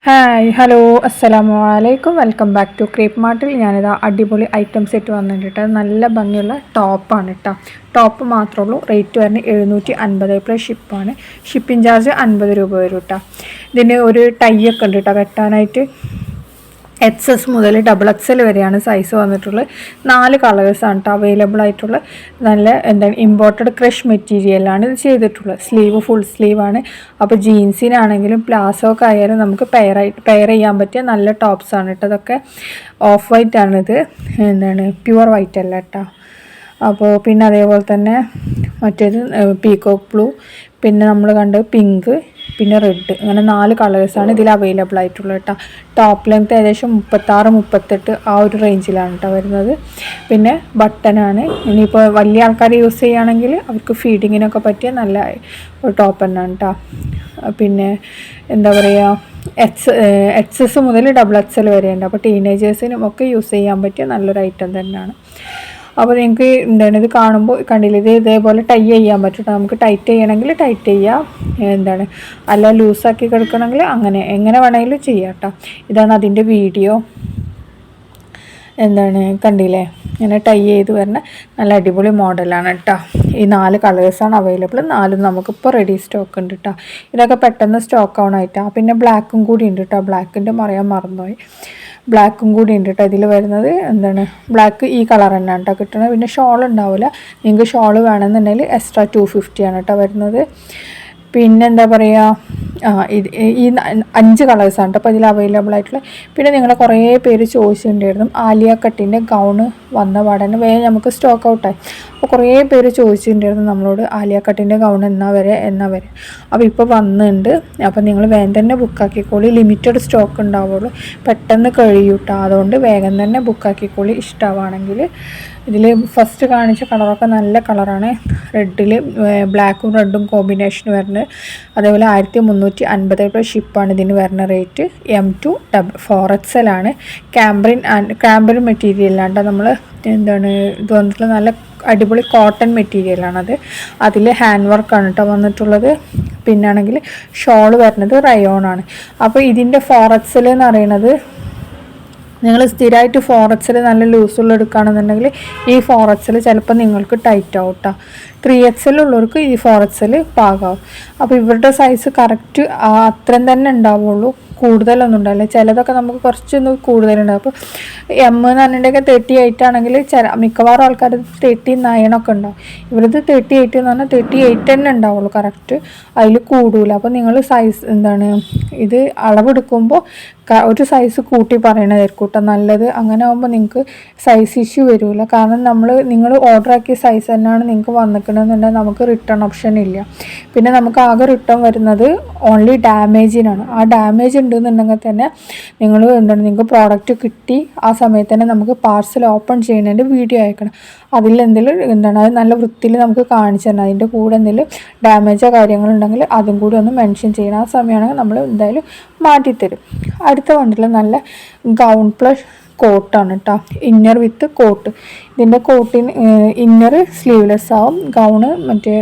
Hi hello അസ്സലാമു അലൈക്കും welcome back to creep മാർട്ടിൽ. ഞാനിതാ അടിപൊളി ഐറ്റം സെറ്റ് വന്നിട്ട് നല്ല ഭംഗിയുള്ള ടോപ്പാണ് കേട്ടോ. ടോപ്പ് മാത്രമേ ഉള്ളൂ. റേറ്റ് വരുന്നത് 750 പ്ലസ് ഷിപ്പാണ്. ഷിപ്പിംഗ് ചാർജ് 50 രൂപ വരും കേട്ടോ. ഇതിന് ഒരു ടൈ ഒക്കെ ഉണ്ട് കേട്ടോ വെട്ടാനായിട്ട്. XS മുതൽ XXL വരെയാണ് സൈസ് വന്നിട്ടുള്ളത്. 4 കളേഴ്സാണ് കേട്ടോ അവൈലബിൾ ആയിട്ടുള്ള. നല്ല എന്താണ് ഇമ്പോർട്ടഡ് ക്രഷ് മെറ്റീരിയലാണ് ഇത് ചെയ്തിട്ടുള്ളത്. സ്ലീവ് ഫുൾ സ്ലീവാണ്. അപ്പോൾ ജീൻസിനാണെങ്കിലും പ്ലാസോ ഒക്കെ ആയാലും നമുക്ക് പെയർ ചെയ്യാൻ പറ്റിയ നല്ല ടോപ്സാണ് കേട്ടോ. അതൊക്കെ ഓഫ് വൈറ്റ് ആണിത്. എന്താണ് പ്യുവർ വൈറ്റ് അല്ല കേട്ടോ. അപ്പോൾ പിന്നെ അതേപോലെ തന്നെ മറ്റേത് പീകോക്ക് ബ്ലൂ, പിന്നെ നമ്മൾ കണ്ടത് പിങ്ക്, പിന്നെ റെഡ്, അങ്ങനെ 4 കളേഴ്സാണ് ഇതിൽ അവൈലബിൾ ആയിട്ടുള്ളത് കേട്ടോ. ടോപ്പ് ലെങ്ത് ഏകദേശം 36-38 ആ ഒരു റേഞ്ചിലാണ് കേട്ടോ വരുന്നത്. പിന്നെ ബട്ടനാണ്. ഇനിയിപ്പോൾ വലിയ ആൾക്കാർ യൂസ് ചെയ്യുകയാണെങ്കിൽ അവർക്ക് ഫീഡിങ്ങിനൊക്കെ പറ്റിയ നല്ല ഒരു ടോപ്പ് തന്നെയാണ് കേട്ടോ. പിന്നെ എന്താ പറയുക XS മുതൽ XXL വരെയുണ്ട്. അപ്പോൾ ടീനേജേഴ്സിനും ഒക്കെ യൂസ് ചെയ്യാൻ പറ്റിയ നല്ലൊരു ഐറ്റം തന്നെയാണ്. അപ്പോൾ നിങ്ങൾക്ക് എന്താണ് ഇത് കാണുമ്പോൾ കണ്ടില്ല, ഇത് ഇതേപോലെ ടൈ ചെയ്യാൻ പറ്റും. നമുക്ക് ടൈറ്റ് ചെയ്യണമെങ്കിൽ ടൈറ്റ് ചെയ്യാം, എന്താണ് അല്ല ലൂസാക്കി കിടക്കണമെങ്കിൽ എങ്ങനെ വേണമെങ്കിലും ചെയ്യാം കേട്ടോ. ഇതാണ് അതിൻ്റെ വീഡിയോ. എന്താണ് കണ്ടില്ലേ, ഇങ്ങനെ ടൈ ചെയ്ത് വരുന്ന നല്ല അടിപൊളി മോഡലാണ് കേട്ടോ. ഈ 4 കളേഴ്സാണ് അവൈലബിൾ. 4 നമുക്കിപ്പോൾ റെഡി സ്റ്റോക്ക് ഉണ്ട് കേട്ടോ. ഇതൊക്കെ പെട്ടെന്ന് സ്റ്റോക്ക് ആവണമായിട്ടാണ്. പിന്നെ ബ്ലാക്കും കൂടി ഉണ്ട് കേട്ടോ. ബ്ലാക്കിൻ്റെ പറയാൻ മറന്നുപോയി. ബ്ലാക്കും കൂടി ഉണ്ട് കേട്ടോ ഇതിൽ വരുന്നത്. എന്താണ് ബ്ലാക്ക് ഈ കളർ തന്നെയാണ് കേട്ടോ കിട്ടുന്നത്. പിന്നെ ഷോൾ ഉണ്ടാവില്ല. നിങ്ങൾക്ക് ഷോൾ വേണമെന്നുണ്ടെങ്കിൽ എക്സ്ട്രാ 250 ആണ് കേട്ടോ വരുന്നത്. പിന്നെ എന്താ പറയുക, ഈ 5 കളേഴ്സാണ് കേട്ടോ അപ്പോൾ ഇതിൽ അവൈലബിൾ ആയിട്ടുള്ള. പിന്നെ നിങ്ങൾ കുറേ പേര് ചോദിച്ചിട്ടുണ്ടായിരുന്നു ആലിയ കട്ടിൻ്റെ ഗൗണ് വന്ന പാടന്നെ വേഗം നമുക്ക് സ്റ്റോക്ക് ഔട്ടായി. അപ്പോൾ കുറേ പേര് ചോദിച്ചിട്ടുണ്ടായിരുന്നു നമ്മളോട് ആലിയ കട്ടിൻ്റെ ഗൗൺ എന്നാ വരെ. അപ്പോൾ ഇപ്പോൾ വന്നിട്ടുണ്ട്. അപ്പോൾ നിങ്ങൾ വേഗം തന്നെ ബുക്കാക്കിക്കോളി. ലിമിറ്റഡ് സ്റ്റോക്ക് ഉണ്ടാവുള്ളൂ, പെട്ടെന്ന് കഴിയും കേട്ടോ. അതുകൊണ്ട് വേഗം തന്നെ ബുക്കാക്കിക്കോളി ഇഷ്ടമാണെങ്കിൽ. ഇതിൽ ഫസ്റ്റ് കാണിച്ച കളറൊക്കെ നല്ല കളറാണ്. റെഡിൽ ബ്ലാക്കും റെഡും കോമ്പിനേഷൻ വരുന്നത്. അതേപോലെ 1350 പ്ലസ് ഷിപ്പാണ് ഇതിന് വരുന്ന റേറ്റ്. M2 4XL ആണ്. ക്യാമ്പ്രിൻ മെറ്റീരിയലാണ് നമ്മൾ എന്താണ് ഇത് വന്നിട്ടുള്ളത്. നല്ല അടിപൊളി കോട്ടൺ മെറ്റീരിയലാണത്. അതിൽ ഹാൻഡ് വർക്കാണ് കേട്ടോ വന്നിട്ടുള്ളത്. പിന്നാണെങ്കിൽ ഷോൾ വരുന്നത് റയോൺ ആണ്. അപ്പോൾ ഇതിൻ്റെ 4XL എന്ന് പറയുന്നത് നിങ്ങൾ സ്ഥിരമായിട്ട് 4XL നല്ല ലൂസുള്ള എടുക്കുകയാണെന്നുണ്ടെങ്കിൽ ഈ 4XL ചിലപ്പോൾ നിങ്ങൾക്ക് ടൈറ്റ് ആവും കേട്ടോ. 3XL ഉള്ളവർക്ക് ഈ 4XL പാകാവും. അപ്പോൾ ഇവരുടെ സൈസ് കറക്റ്റ് അത്രയും തന്നെ ഉണ്ടാവുള്ളൂ, കൂടുതലൊന്നും ഉണ്ടാവില്ല. ചിലതൊക്കെ നമുക്ക് കുറച്ചൊന്ന് കൂടുതലുണ്ടാവും. അപ്പോൾ M എന്ന് പറഞ്ഞിട്ടുണ്ടെങ്കിൽ 38 ആണെങ്കിൽ മിക്കവാറും ആൾക്കാർ 39 ഒക്കെ ഉണ്ടാവും. ഇവരത് 38 എന്ന് പറഞ്ഞാൽ 38 തന്നെ ഉണ്ടാവുള്ളൂ കറക്റ്റ്, അതിൽ കൂടൂല. അപ്പോൾ നിങ്ങൾ സൈസ് എന്താണ് ഇത് അളവെടുക്കുമ്പോൾ ഒരു സൈസ് കൂട്ടി പറയണതായിരിക്കും കേട്ടോ നല്ലത്. അങ്ങനെ ആകുമ്പോൾ നിങ്ങൾക്ക് സൈസ് ഇഷ്യൂ വരില്ല. കാരണം നിങ്ങൾ ഓർഡർ ആക്കിയ സൈസ് തന്നെയാണ് നിങ്ങൾക്ക് വന്നിക്കണമെന്നുണ്ടെങ്കിൽ നമുക്ക് റിട്ടേൺ ഓപ്ഷൻ ഇല്ല. പിന്നെ നമുക്ക് ആകെ റിട്ടേൺ വരുന്നത് ഓൺലി ഡാമേജിനാണ്. ആ ഡാമേജ് ഉണ്ടെന്നുണ്ടെങ്കിൽ തന്നെ നിങ്ങൾക്ക് പ്രോഡക്റ്റ് കിട്ടി ആ സമയത്ത് തന്നെ നമുക്ക് പാർസൽ ഓപ്പൺ ചെയ്യുന്നതിൻ്റെ വീഡിയോ അയക്കണം. അതിലെന്തെങ്കിലും അത് നല്ല വൃത്തിയിൽ നമുക്ക് കാണിച്ചു തരണം. അതിൻ്റെ കൂടെ എന്തെങ്കിലും ഡാമേജോ കാര്യങ്ങളുണ്ടെങ്കിൽ അതും കൂടി ഒന്ന് മെൻഷൻ ചെയ്യണം. ആ സമയമാണെങ്കിൽ നമ്മൾ എന്തായാലും മാറ്റിത്തരും. അടുത്ത വണ്ടിൽ നല്ല ഗൗൺ പ്ലസ് കോട്ടാണ് കേട്ടോ. ഇന്നർ വിത്ത് കോട്ട്. ഇതിൻ്റെ കോട്ടിന് ഇന്നർ സ്ലീവ്ലെസ് ആവും. ഗൗണ് മറ്റേ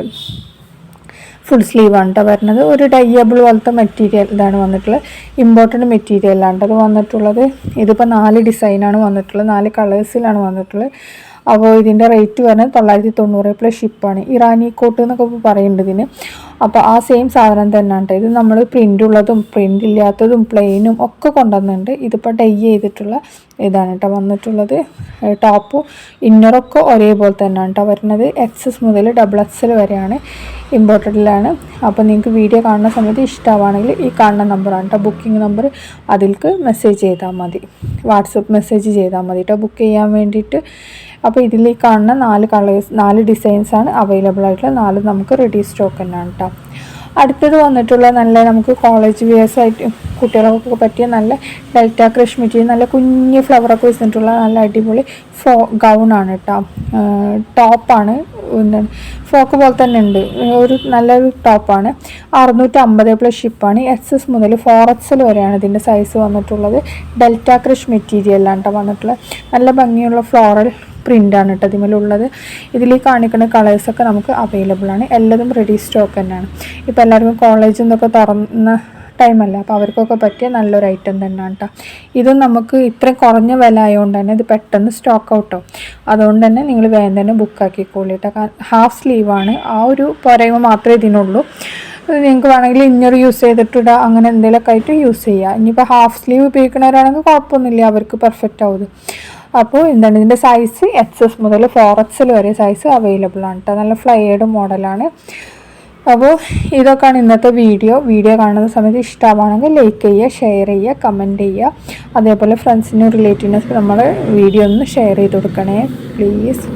ഫുൾ സ്ലീവാണ് കേട്ടോ വരുന്നത്. ഒരു ഡയബിൾ പോലത്തെ മെറ്റീരിയൽ ഇതാണ് വന്നിട്ടുള്ളത്. ഇമ്പോർട്ടൻ്റ് മെറ്റീരിയലാണ് അത് വന്നിട്ടുള്ളത്. ഇതിപ്പോൾ 4 ഡിസൈനാണ് വന്നിട്ടുള്ളത്, 4 കളേഴ്സിലാണ് വന്നിട്ടുള്ളത്. അപ്പോൾ ഇതിൻ്റെ റേറ്റ് വരുന്നത് 990 പ്ലസ് ഷിപ്പാണ്. ഇറാനി കോട്ട് എന്നൊക്കെ പറയുന്നുണ്ട് ഇതിന്. അപ്പോൾ ആ സെയിം സാധനം തന്നെയാണ് കേട്ടോ. ഇത് നമ്മൾ പ്രിൻ്റ് ഉള്ളതും പ്രിൻ്റ് ഇല്ലാത്തതും പ്ലെയിനും ഒക്കെ കൊണ്ടുവന്നിട്ടുണ്ട്. ഇതിപ്പോൾ ഡൈ ചെയ്തിട്ടുള്ള ഇതാണ് കേട്ടോ വന്നിട്ടുള്ളത്. ടോപ്പും ഇന്നറൊക്കെ ഒരേപോലെ തന്നെയാണ് കേട്ടോ വരുന്നത്. XS മുതൽ XXL വരെയാണ്, ഇമ്പോർട്ടഡിലാണ്. അപ്പോൾ നിങ്ങൾക്ക് വീഡിയോ കാണുന്ന സമയത്ത് ഇഷ്ടമാണെങ്കിൽ ഈ കാണുന്ന നമ്പറാണ് കേട്ടോ ബുക്കിംഗ് നമ്പർ. അതിലേക്ക് മെസ്സേജ് ചെയ്താൽ മതി, വാട്സപ്പ് മെസ്സേജ് ചെയ്താൽ മതി കേട്ടോ ബുക്ക് ചെയ്യാൻ വേണ്ടിയിട്ട്. അപ്പോൾ ഇതിൽ കാണുന്ന 4 ഡിസൈൻസാണ് അവൈലബിൾ ആയിട്ടുള്ള. 4 നമുക്ക് റെഡി സ്റ്റോക്ക് തന്നെയാണ് കേട്ടോ. അടുത്തത് വന്നിട്ടുള്ള നല്ല നമുക്ക് കോളേജ് വിയേഴ്സ് ആയിട്ട് കുട്ടികൾക്കൊക്കെ പറ്റിയ നല്ല ഡെൽറ്റ ക്രഷ് മെറ്റീരിയൽ, നല്ല കുഞ്ഞ് ഫ്ലവറൊക്കെ വെച്ചിട്ടുള്ള നല്ല അടിപൊളി ഗൗണാണ് കേട്ടോ. ടോപ്പാണ്, ഫ്രോക്ക് പോലെ തന്നെ ഉണ്ട്. നല്ലൊരു ടോപ്പാണ്. 650 പ്ലസ് ഷിപ്പാണ്. XS മുതൽ 4XL വരെയാണ് ഇതിൻ്റെ സൈസ് വന്നിട്ടുള്ളത്. ഡെൽറ്റ ക്രഷ് മെറ്റീരിയലാണ് കേട്ടോ വന്നിട്ടുള്ളത്. നല്ല ഭംഗിയുള്ള ഫ്ലോറൽ പ്രിൻ്റാണ് കേട്ടോ ഇതിലുള്ളത്. ഇതിൽ കാണിക്കുന്ന കളേഴ്സൊക്കെ നമുക്ക് അവൈലബിൾ ആണ്. എല്ലാതും റെഡി സ്റ്റോക്ക് തന്നെയാണ്. ഇപ്പോൾ എല്ലാവർക്കും കോളേജിൽ നിന്നൊക്കെ തുറന്ന ടൈമല്ല. അപ്പോൾ അവർക്കൊക്കെ പറ്റിയ നല്ലൊരു ഐറ്റം തന്നെയാണ് കേട്ടോ. ഇതും നമുക്ക് ഇത്രയും കുറഞ്ഞ വില ആയതുകൊണ്ട് തന്നെ ഇത് പെട്ടെന്ന് സ്റ്റോക്ക് ഔട്ടോ. അതുകൊണ്ട് തന്നെ നിങ്ങൾ വേഗം തന്നെ ബുക്കാക്കിക്കോളൂ കേട്ടോ. ഹാഫ് സ്ലീവാണ്, ആ ഒരു പോരായ്മ മാത്രമേ ഇതിനുള്ളൂ. നിങ്ങൾക്ക് വേണമെങ്കിൽ ഇന്നർ യൂസ് ചെയ്തിട്ടിടുക, അങ്ങനെ എന്തെങ്കിലുമൊക്കെ ആയിട്ട് യൂസ് ചെയ്യുക. ഇനിയിപ്പോൾ ഹാഫ് സ്ലീവ് ഉപയോഗിക്കുന്നവരാണെങ്കിൽ കുഴപ്പമൊന്നുമില്ല, അവർക്ക് പെർഫെക്റ്റ് ആവും. അപ്പോൾ എന്താണ് ഇതിൻ്റെ സൈസ് XS മുതൽ 4XL വരെ സൈസ് അവൈലബിൾ ആണ് കേട്ടോ. നല്ല ഫ്ലയേർഡ് മോഡലാണ്. അപ്പോൾ ഇതൊക്കെയാണ് ഇന്നത്തെ വീഡിയോ. കാണുന്ന സമയത്ത് ഇഷ്ടമാണെങ്കിൽ ലൈക്ക് ചെയ്യുക, ഷെയർ ചെയ്യുക, കമൻറ്റ് ചെയ്യുക. അതേപോലെ ഫ്രണ്ട്സിനും റിലേറ്റീവ്സിനും നമ്മൾ വീഡിയോ ഒന്ന് ഷെയർ ചെയ്ത് കൊടുക്കണേ പ്ലീസ്.